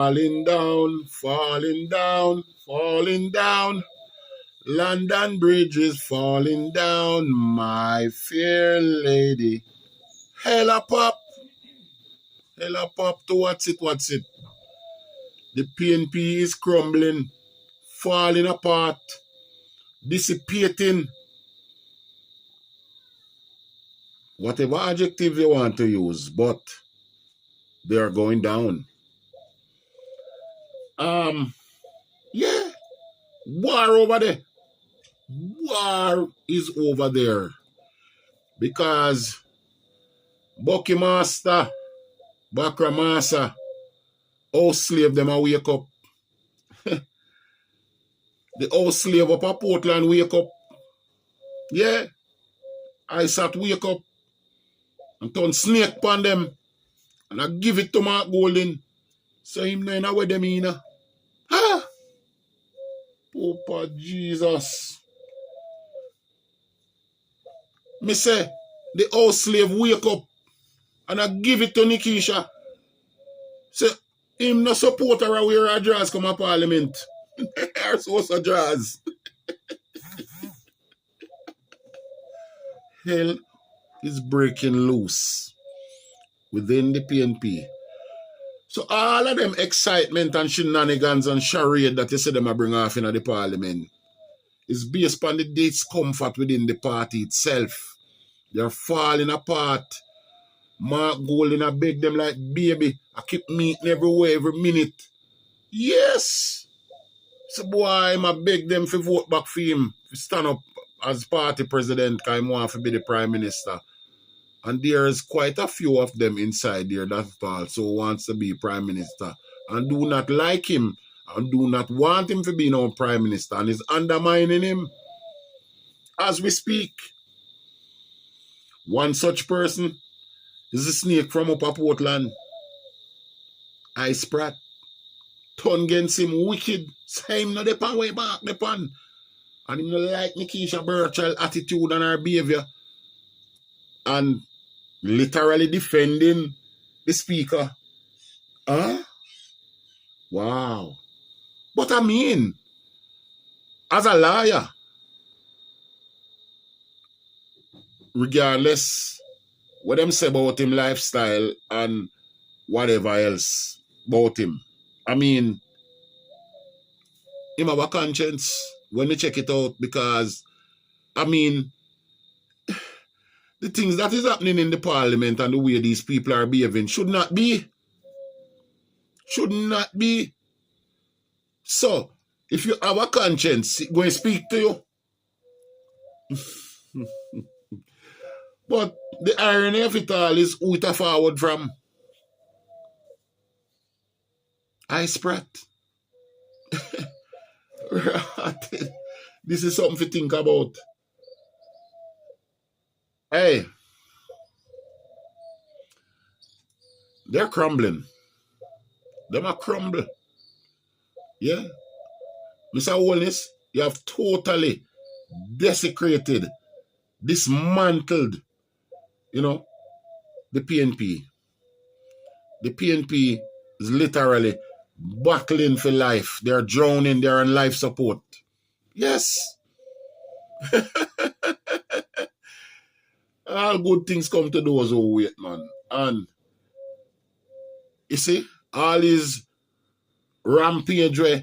Falling down, falling down, falling down. London Bridge is falling down, my fair lady. Hella pop, hella pop to what's it? The PNP is crumbling, falling apart, dissipating. Whatever adjective you want to use, but they are going down. Yeah, war over there. War is over there because Bucky Master, Bakra Master, house slave them a wake up. The house slave up at Portland wake up. Yeah, I sat wake up and turn snake upon them and I give it to Mark Golding. So him know where them in. Ha! Papa Jesus. Me say, the house slave wake up and I give it to Nikisha. Say, him no support her wear her dress come a parliament. Her so dress. Hell is breaking loose within the PNP. So all of them excitement and shenanigans and charade that you see them a bring off in the parliament is based upon the discomfort within the party itself. They're falling apart. Mark Golding, I beg them like baby. I keep meeting everywhere, every minute. Yes. So boy, I beg them to vote back for him. To stand up as party president because he wants to be the prime minister. And there's quite a few of them inside there that also wants to be prime minister and do not like him and do not want him to be no prime minister and is undermining him as we speak. One such person is a snake from Upper Portland. Ice Pratt. Turn against him wicked. Say him no the pan way back the pan. And him no like Nikisha Burchell attitude and her behavior. And literally defending the speaker. Huh? Wow. But I mean, as a lawyer, regardless what them say about him lifestyle and whatever else about him, I mean, him have a conscience when you check it out because, I mean, the things that is happening in the parliament and the way these people are behaving should not be. Should not be. So, if you have a conscience, go and speak to you. But the irony of it all is who it forward from. Ice Pratt. This is something to think about. Hey, they're crumbling. Them are crumble. Yeah. Mr. Holness, you have totally desecrated, dismantled, the PNP. The PNP is literally battling for life. They're drowning. They're on life support. Yes. All good things come to those who wait, man. And you see, all these rampage where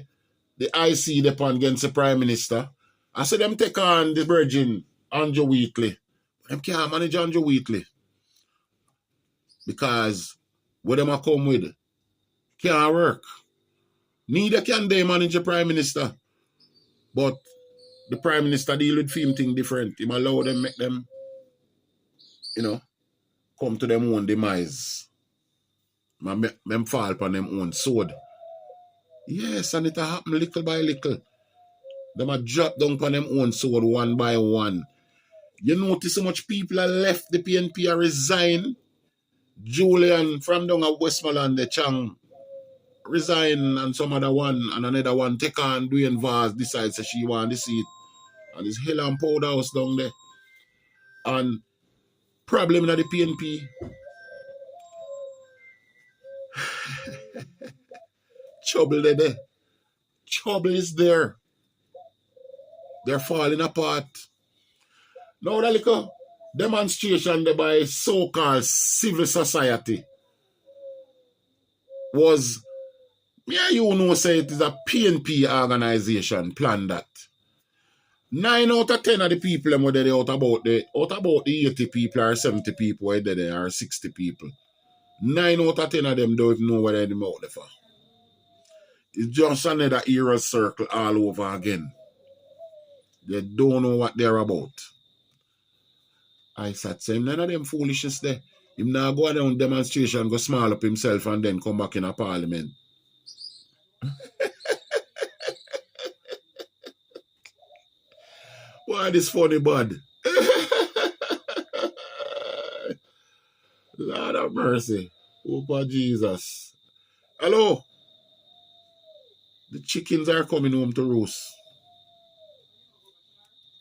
the IC depend against the Prime Minister. I see them take on the virgin Andrew Wheatley. Them can't manage Andrew Wheatley. Because what them a come with can't work. Neither can they manage the Prime Minister. But the Prime Minister deal with film thing different. Him allow them, make them, come to them own demise. Them fall upon them own sword. Yes, and it happen little by little. Them a drop down upon them own sword one by one. You notice how much people are left the PNP are resign. Julian from down at Westmoreland, the Chang resign and some other one and another one take on Dwayne Vaz decides that she want the seat. And it's hell and powder house down there. And problem in the PNP. trouble there. Trouble is there. They're falling apart. Now the little demonstration there by so-called civil society was, you know, say it is a PNP organization planned that. 9 out of 10 of the people were there out about the 80 people or 70 people were there or 60 people. 9 out of 10 of them don't even know what they're out there for. It's just another era circle all over again. They don't know what they're about. I said, same none of them foolishness there. Him now go down demonstration, go small up himself and then come back in a parliament. Why this funny bud? Lord have mercy. Oh, Jesus. Hello? The chickens are coming home to roost.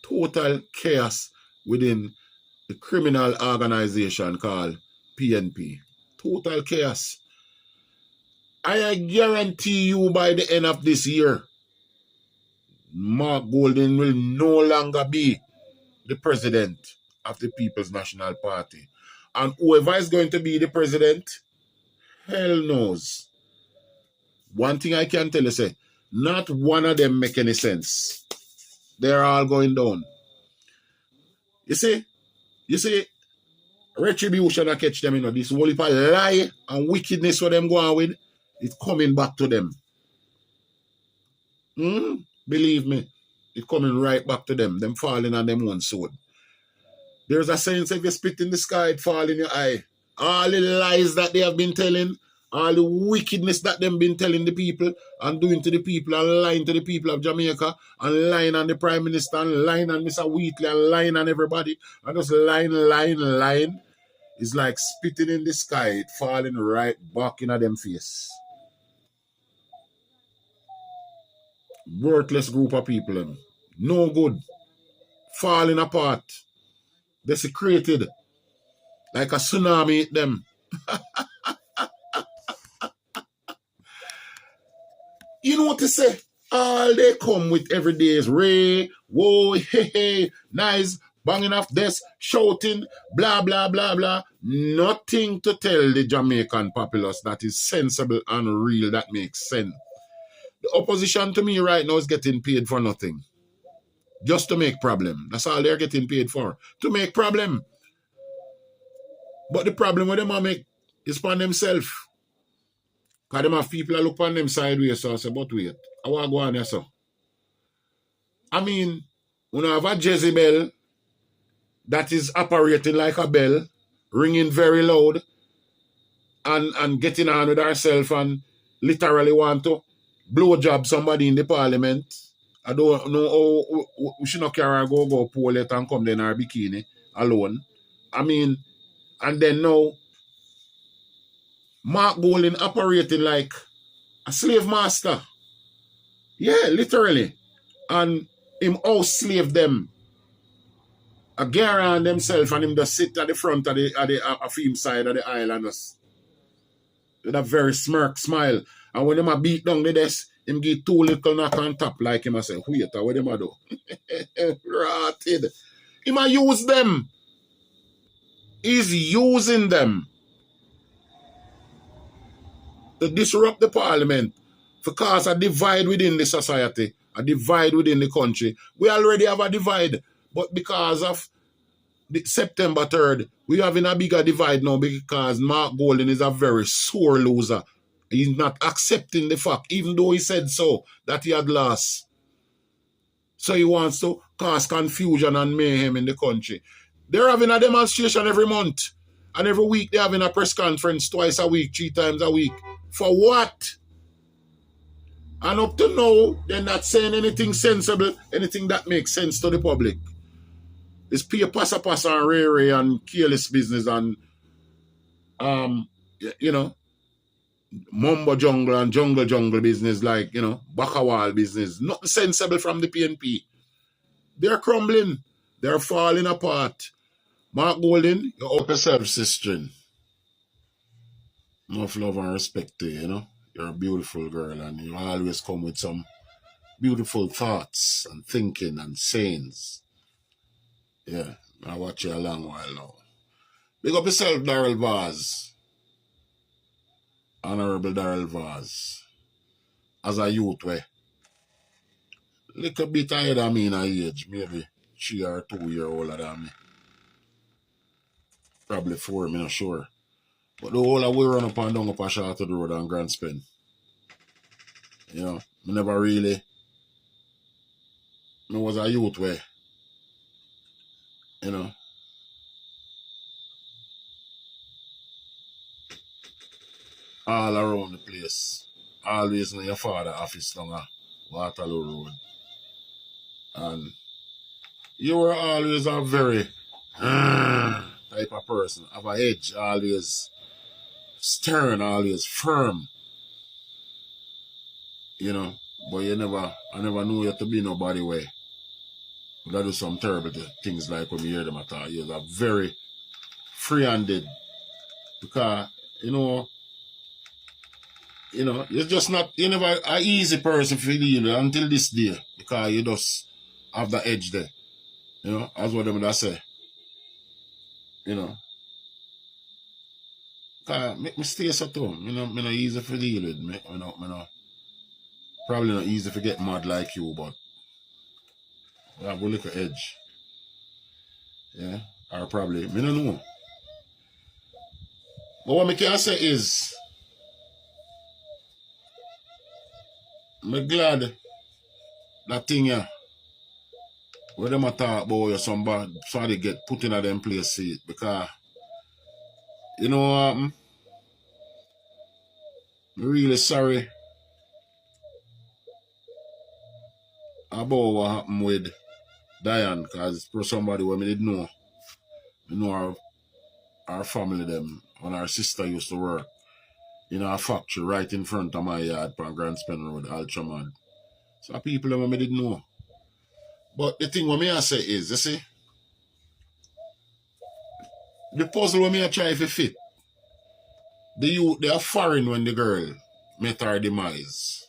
Total chaos within the criminal organization called PNP. Total chaos. I guarantee you by the end of this year, Mark Golding will no longer be the president of the People's National Party. And whoever is going to be the president, hell knows. One thing I can tell you, say, not one of them make any sense. They're all going down. You see, retribution will catch them, you know, this whole heap of lie and wickedness what them going with, it's coming back to them. Believe me, it's coming right back to them. Them falling on them one sword. There's a saying, if you spit in the sky, it fall in your eye. All the lies that they have been telling, all the wickedness that they've been telling the people and doing to the people and lying to the people of Jamaica and lying on the Prime Minister and lying on Mr. Wheatley and lying on everybody and just lying. It's like spitting in the sky, it falling right back in them face. Worthless group of people. No good. Falling apart. Desecrated. Like a tsunami hit them. You know what to say? All they come with every day is Ray, whoa, hey, nice, banging off this, shouting, blah, blah, blah, blah. Nothing to tell the Jamaican populace that is sensible and real, that makes sense. The opposition to me right now is getting paid for nothing. Just to make problem. That's all they're getting paid for. To make problem. But the problem with them make is for themselves. Because them have people that look on them sideways, so I say, but wait, I want to go on there, so. I mean, when I have a Jezebel that is operating like a bell, ringing very loud, and getting on with herself and literally want to blow job somebody in the parliament. I don't know how we should not carry her go pull it and come there in her bikini alone. I mean, and then now, Mark Golding operating like a slave master. Yeah, literally. And him out-slave them. A gear on themselves and him just sit at the front of the film side of the island with a very smirk smile. And when him a beat down the desk, him give 2 little knock on top like him a say, wait, what him a do? Rotted. Him a use them. He's using them to disrupt the parliament, to cause a divide within the society, a divide within the country. We already have a divide, but because of the September 3rd, we're having a bigger divide now because Mark Golding is a very sore loser. He's not accepting the fact, even though he said so, that he had lost. So he wants to cause confusion and mayhem in the country. They're having a demonstration every month. And every week they're having a press conference twice a week, 3 times a week. For what? And up to now, they're not saying anything sensible, anything that makes sense to the public. It's pure passa and ray and careless business and, mumbo jungle and jungle business like, Bakawal business. Nothing sensible from the PNP. They're crumbling. They're falling apart. Mark Golding, you're up yourself, sister. Enough love and respect to you, You're a beautiful girl, and you always come with some beautiful thoughts and thinking and sayings. Yeah, I watch you a long while now. Big up yourself, Daryl Vaz. Honorable Daryl Vaz. As a youth, little bit higher than me in age, maybe 3 or 2 years older than me. Probably 4, I'm not sure. But the whole of we run up and down up a Chartered Road and Grand Spin. You know, I never really, I was a youth you know, all around the place. Always in your father office down at Waterloo Road. And you were always a very type of person. Have a edge, always stern, always firm. You know, but I never knew you to be nobody way. But I do some terrible things like when you hear them at all. You're very free-handed. Because, you're just not, you're never an easy person for you until this day. Because you just have the edge there. You know, that's what them that say. You know. Because make me stay so too. Me not easy for deal with. Me not, probably not easy to get mad like you, but I have a little edge. Yeah. Or probably, me don't know. But what I can say is, I'm glad that thing here, where them talk about you, somebody get put in a them place seat. Because, you know what happened? I'm really sorry about what happened with Diane, because for somebody who I didn't know. I know our family them, when our sister used to work in a factory right in front of my yard on Grand Spen Road, Ultraman. So people them I didn't know. But the thing what me I say is, you see, the puzzle what me I try to fit, the youth they are foreign when the girl met her demise.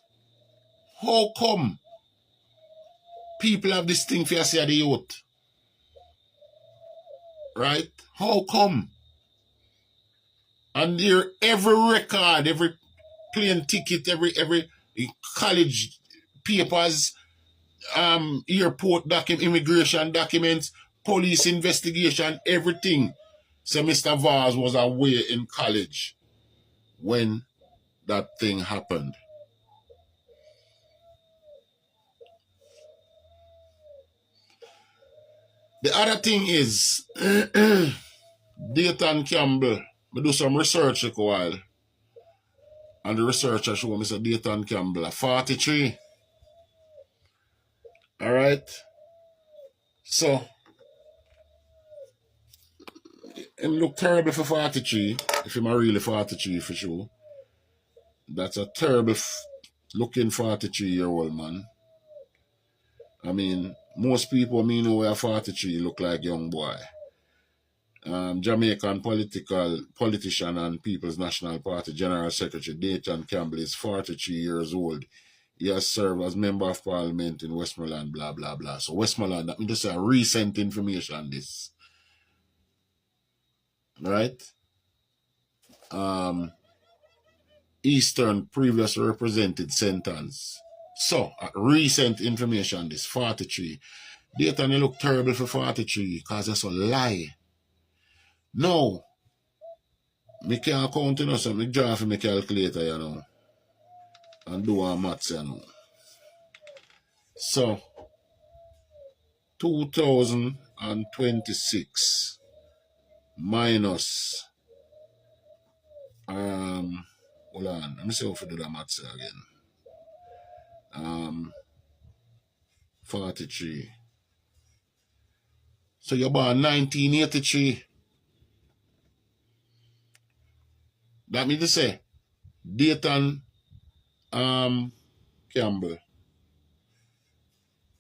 How come people have this thing for you say the youth? Right? How come? And there every record, every plane ticket, every college papers, airport immigration documents, police investigation, everything. So Mr. Vaz was away in college when that thing happened. The other thing is, Dayton Campbell, I do some research a while. And the researcher showed me Mr. Dayton Campbell, 43. Alright? So, him look terrible for 43, if him are really 43 for sure. That's a terrible looking 43-year-old man. I mean, most people me know where 43 look like young boy. Jamaican politician and People's National Party General Secretary Dayton Campbell is 43 years old. He has served as Member of Parliament in Westmoreland, blah, blah, blah. So Westmoreland, that means just a recent information, this. Right? Eastern previously represented sentence. So, recent information, this 43. Dayton, you look terrible for 43 because that's a lie. No. Me can't count, so me draw for my calculator, and do our maths, So, 2026 minus, hold on, let me see if I do the maths again. 43. So you're born 1983. That means to say, Dayton Campbell.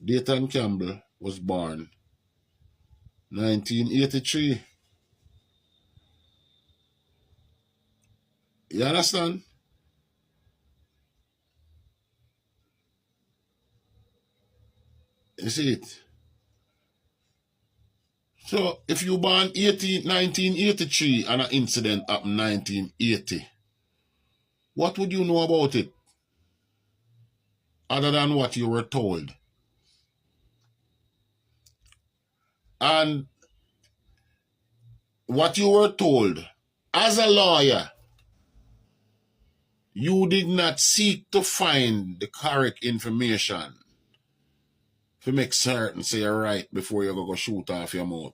Dayton Campbell was born 1983. You understand? You see it? So if you born 1983 and an incident happened 1980, what would you know about it other than what you were told? And what you were told, as a lawyer, you did not seek to find the correct information to make certain say you're right before you go shoot off your mouth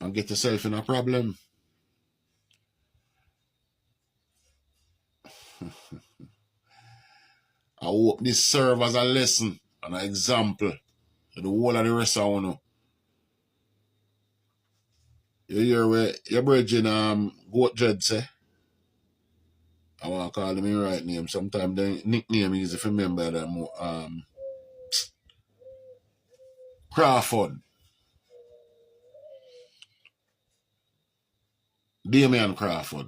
and get yourself in a problem. I hope this serve as a lesson and an example to the whole of the rest of you. You hear where your brethren Goat Dread say? I want to call him in right name. Sometimes the nickname is if you remember them Crawford. Damian Crawford.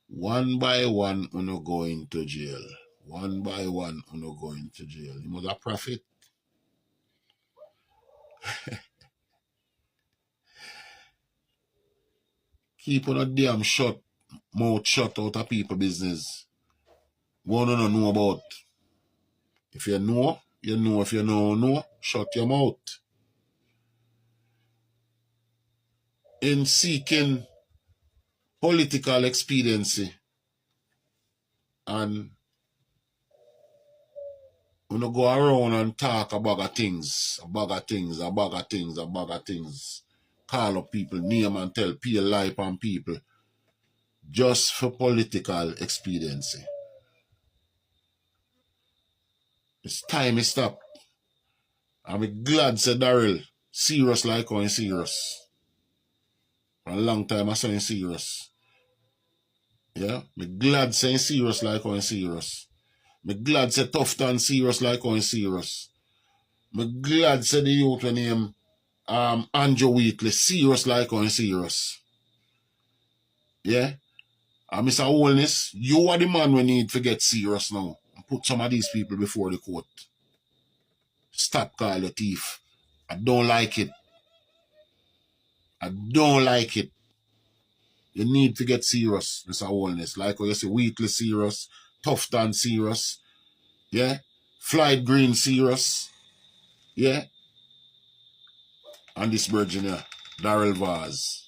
One by one, uno go into jail. One by one, uno go into jail. He was a prophet. Keep on a damn shut, mouth shut out of people business. What you don't know about. If you know, you know. If you don't know, shut your mouth. In seeking political expediency and uno go around and talk a bag of things, a bag of things, a bag of things, a bag of things. Call up people, name and tell, pay life on people just for political expediency. It's time to stop. I'm glad say Daryl serious like how he's serious. For a long time I say he's serious. Yeah? I'm glad say he's serious like how he's serious. I'm glad say Tufton serious like how he's serious. I'm glad say the youth when him Andrew Wheatley serious like how he's serious. Yeah? And Mr. Holness, you are the man we need to get serious now. And put some of these people before the court. Stop call your thief. I don't like it. I don't like it. You need to get serious, Mr. Holness. Like how you say, Wheatley serious, Tufton serious, yeah? Floyd Green serious, yeah? And this virgin here, Daryl Vaz.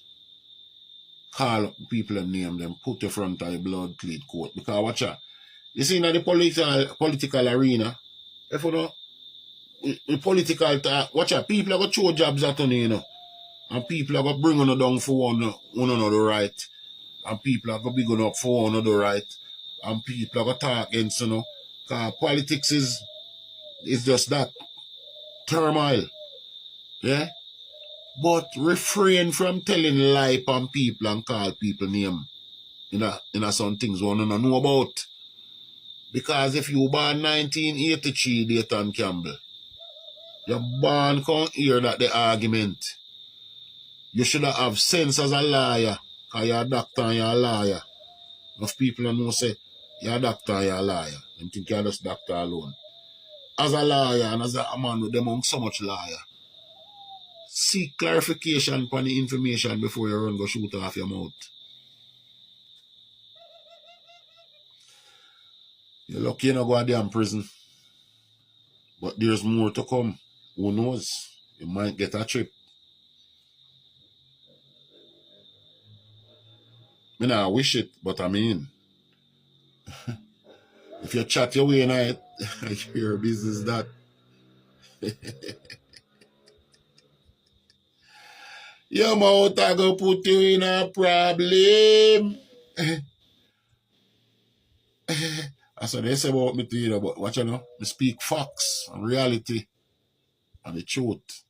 Call people and name them, put your front of the blood clean court. Because watch out. You see in the political arena, if you know, the political talk, watch out, people are going to throw jobs at you, and people are going to bring on down for one another right. And people are going to be going up for one another right. And people are going to talk against, because politics is just that turmoil. Yeah? But refrain from telling lie on people and call people name in a some things one don't know about. Because if you born 1983, Dayton Campbell, your born can't hear that the argument. You should have sense as a liar, because you're a doctor and you're a liar. Enough people don't know say you're a doctor and you're a liar. They think you're just doctor alone. As a liar and as a man with them so much liar, seek clarification upon the information before you run go shoot off your mouth. You're lucky you don't go to damn prison. But there's more to come. Who knows? You might get a trip. I mean, I wish it, but I mean, if you chat your way in it, your business that. Your mouth I go put you in a problem. That's what they say about me to you, but watch you know, I speak facts and reality and the truth.